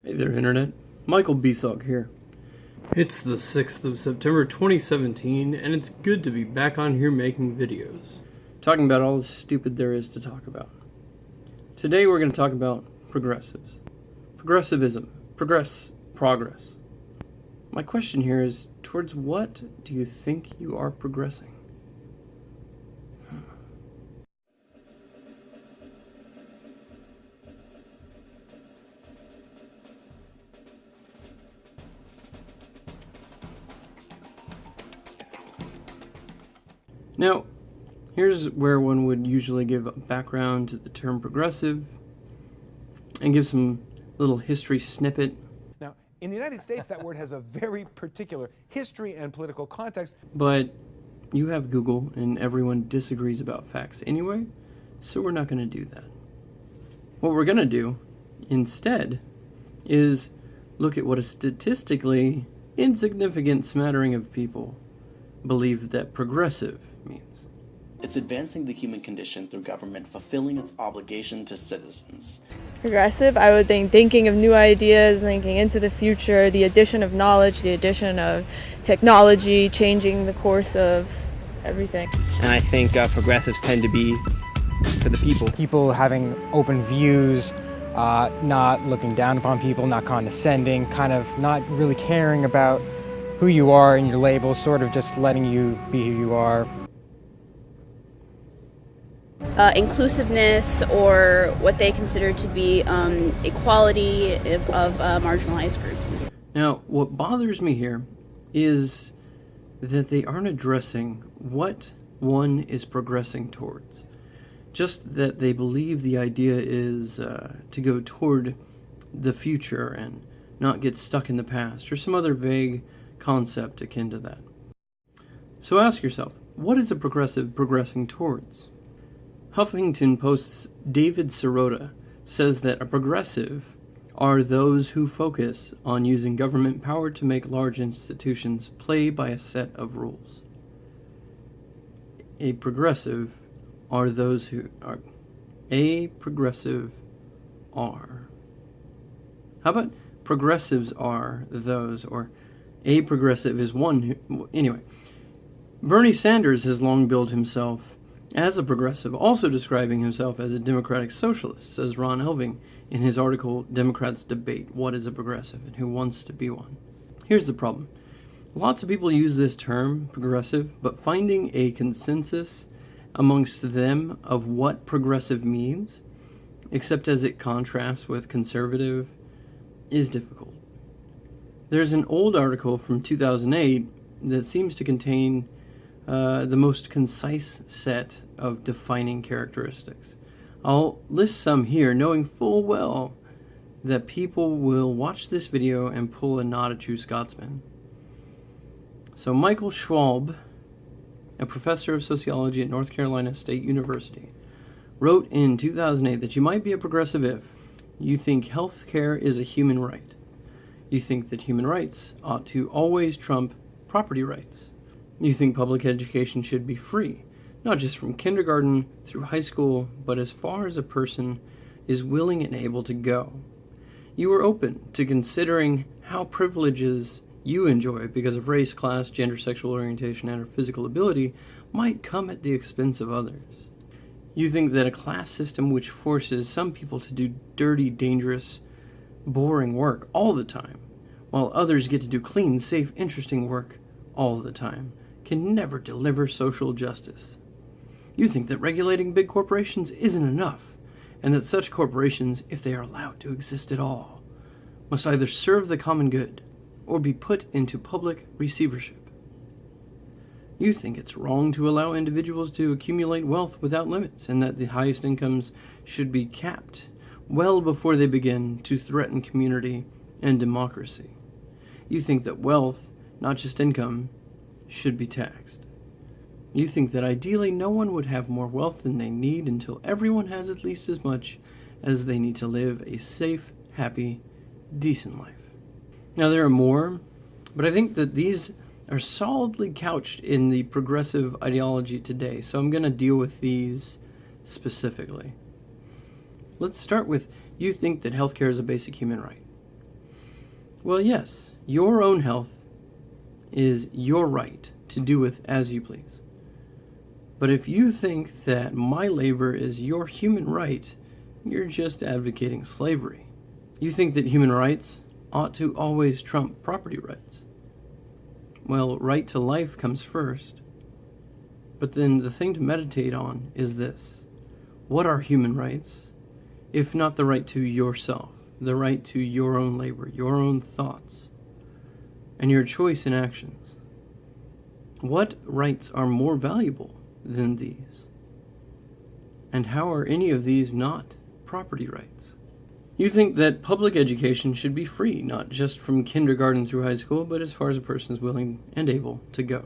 Hey there, Internet. Michael Bisog here. It's the 6th of September 2017, and it's good to be back on here making videos, talking about all the stupid there is to talk about. Today we're going to talk about progressives. Progressivism. Progress. My question here is, towards what do you think you are progressing? Now, here's where one would usually give a background to the term progressive and give some little history snippet. Now, in the United States, that word has a very particular history and political context. But you have Google, and everyone disagrees about facts anyway, so we're not going to do that. What we're going to do, instead, is look at what a statistically insignificant smattering of people believe that progressive means. It's advancing the human condition through government fulfilling its obligation to citizens. Progressive, I would think thinking of new ideas, thinking into the future, the addition of knowledge, the addition of technology, changing the course of everything. And I think progressives tend to be for the people. People having open views, not looking down upon people, not condescending, kind of not really caring about who you are and your labels, sort of just letting you be who you are. Inclusiveness, or what they consider to be equality of marginalized groups. Now, what bothers me here is that they aren't addressing what one is progressing towards. Just that they believe the idea is to go toward the future and not get stuck in the past, or some other vague concept akin to that. So ask yourself, what is a progressive progressing towards? Huffington Post's David Sirota says that a progressive are those who focus on using government power to make large institutions play by a set of rules. A progressive are those who are. A progressive are. How about progressives are those, or a progressive is one who. Anyway, Bernie Sanders has long billed himself as a progressive, also describing himself as a democratic socialist, says Ron Elving in his article, Democrats Debate What is a Progressive and Who Wants to Be One. Here's the problem. Lots of people use this term, progressive, but finding a consensus amongst them of what progressive means, except as it contrasts with conservative, is difficult. There's an old article from 2008 that seems to contain the most concise set of defining characteristics. I'll list some here, knowing full well that people will watch this video and pull a not a true Scotsman. So Michael Schwab, a professor of sociology at North Carolina State University, wrote in 2008 that you might be a progressive if you think health care is a human right. You think that human rights ought to always trump property rights. You think public education should be free, not just from kindergarten through high school, but as far as a person is willing and able to go. You are open to considering how privileges you enjoy because of race, class, gender, sexual orientation, and or physical ability might come at the expense of others. You think that a class system which forces some people to do dirty, dangerous, boring work all the time, while others get to do clean, safe, interesting work all the time, can never deliver social justice. You think that regulating big corporations isn't enough, and that such corporations, if they are allowed to exist at all, must either serve the common good or be put into public receivership. You think it's wrong to allow individuals to accumulate wealth without limits, and that the highest incomes should be capped well before they begin to threaten community and democracy. You think that wealth, not just income, should be taxed. You think that ideally no one would have more wealth than they need until everyone has at least as much as they need to live a safe, happy, decent life. Now there are more, but I think that these are solidly couched in the progressive ideology today, so I'm going to deal with these specifically. Let's start with, you think that healthcare is a basic human right. Well, yes, your own health is your right to do with as you please. But if you think that my labor is your human right, you're just advocating slavery. You think that human rights ought to always trump property rights. Well, right to life comes first. But then the thing to meditate on is this. What are human rights, if not the right to yourself, the right to your own labor, your own thoughts, and your choice in actions? What rights are more valuable than these? And how are any of these not property rights? You think that public education should be free, not just from kindergarten through high school, but as far as a person is willing and able to go.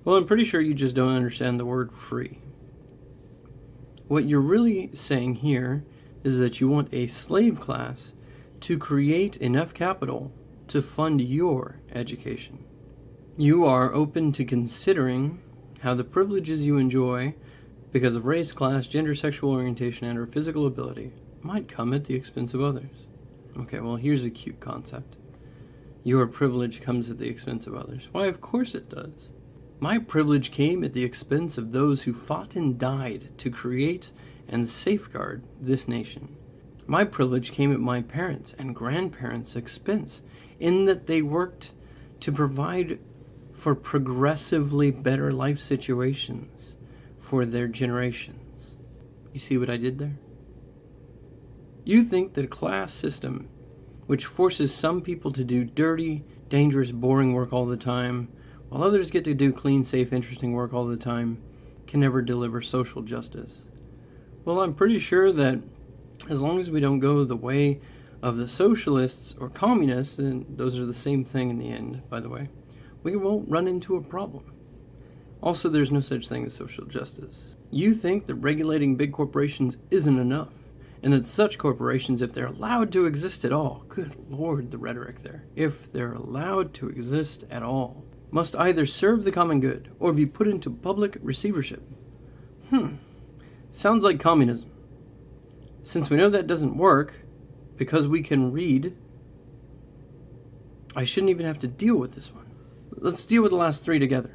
Well, I'm pretty sure you just don't understand the word free. What you're really saying here is that you want a slave class to create enough capital to fund your education. You are open to considering how the privileges you enjoy because of race, class, gender, sexual orientation, and/or physical ability might come at the expense of others. Okay, well, here's a cute concept. Your privilege comes at the expense of others. Why, of course it does. My privilege came at the expense of those who fought and died to create and safeguard this nation. My privilege came at my parents' and grandparents' expense, in that they worked to provide for progressively better life situations for their generations. You see what I did there? You think that a class system which forces some people to do dirty, dangerous, boring work all the time, while others get to do clean, safe, interesting work all the time, can never deliver social justice. Well, I'm pretty sure that as long as we don't go the way of the socialists or communists, and those are the same thing in the end, by the way, we won't run into a problem. Also, there's no such thing as social justice. You think that regulating big corporations isn't enough, and that such corporations, if they're allowed to exist at all, good Lord, the rhetoric there, if they're allowed to exist at all, must either serve the common good or be put into public receivership. Sounds like communism. Since we know that doesn't work, because we can read, I shouldn't even have to deal with this one. Let's deal with the last three together.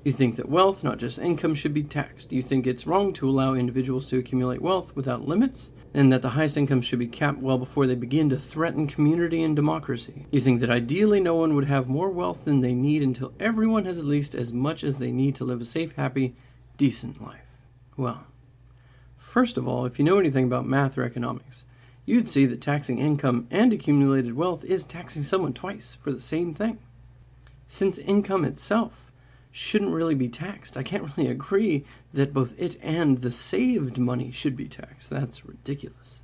You think that wealth, not just income, should be taxed. You think it's wrong to allow individuals to accumulate wealth without limits, and that the highest income should be capped well before they begin to threaten community and democracy. You think that ideally no one would have more wealth than they need until everyone has at least as much as they need to live a safe, happy, decent life. Well, first of all, if you know anything about math or economics, you'd see that taxing income and accumulated wealth is taxing someone twice for the same thing. Since income itself shouldn't really be taxed, I can't really agree that both it and the saved money should be taxed. That's ridiculous.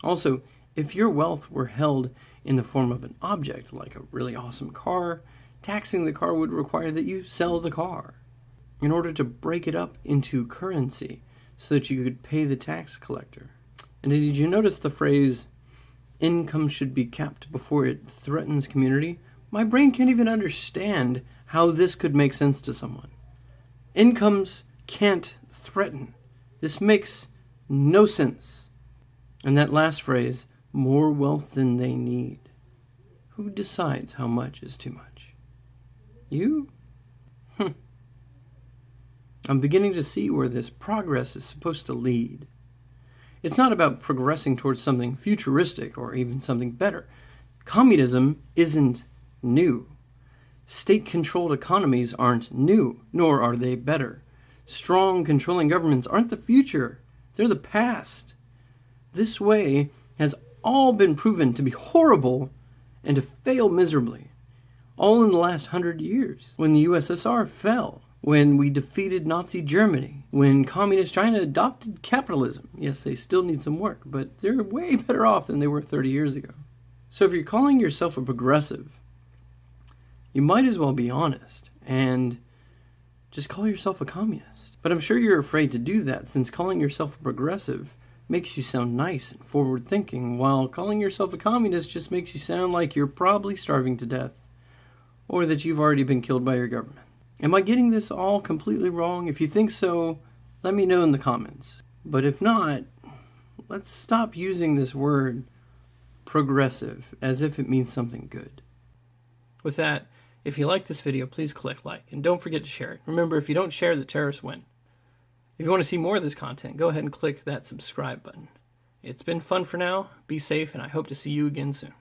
Also, if your wealth were held in the form of an object, like a really awesome car, taxing the car would require that you sell the car in order to break it up into currency so that you could pay the tax collector. And did you notice the phrase, income should be capped before it threatens community? My brain can't even understand how this could make sense to someone. Incomes can't threaten. This makes no sense. And that last phrase, more wealth than they need. Who decides how much is too much? You? I'm beginning to see where this progress is supposed to lead. It's not about progressing towards something futuristic or even something better. Communism isn't new. State-controlled economies aren't new, nor are they better. Strong, controlling governments aren't the future. They're the past. This way has all been proven to be horrible and to fail miserably. All in the last 100 years, when the USSR fell, when we defeated Nazi Germany, when communist China adopted capitalism. Yes, they still need some work, but they're way better off than they were 30 years ago. So if you're calling yourself a progressive, you might as well be honest and just call yourself a communist. But I'm sure you're afraid to do that, since calling yourself a progressive makes you sound nice and forward-thinking, while calling yourself a communist just makes you sound like you're probably starving to death, or that you've already been killed by your government. Am I getting this all completely wrong? If you think so, let me know in the comments. But if not, let's stop using this word progressive, as if it means something good. With that, if you like this video, please click like, and don't forget to share it. Remember, if you don't share, the terrorists win. If you want to see more of this content, go ahead and click that subscribe button. It's been fun for now, be safe, and I hope to see you again soon.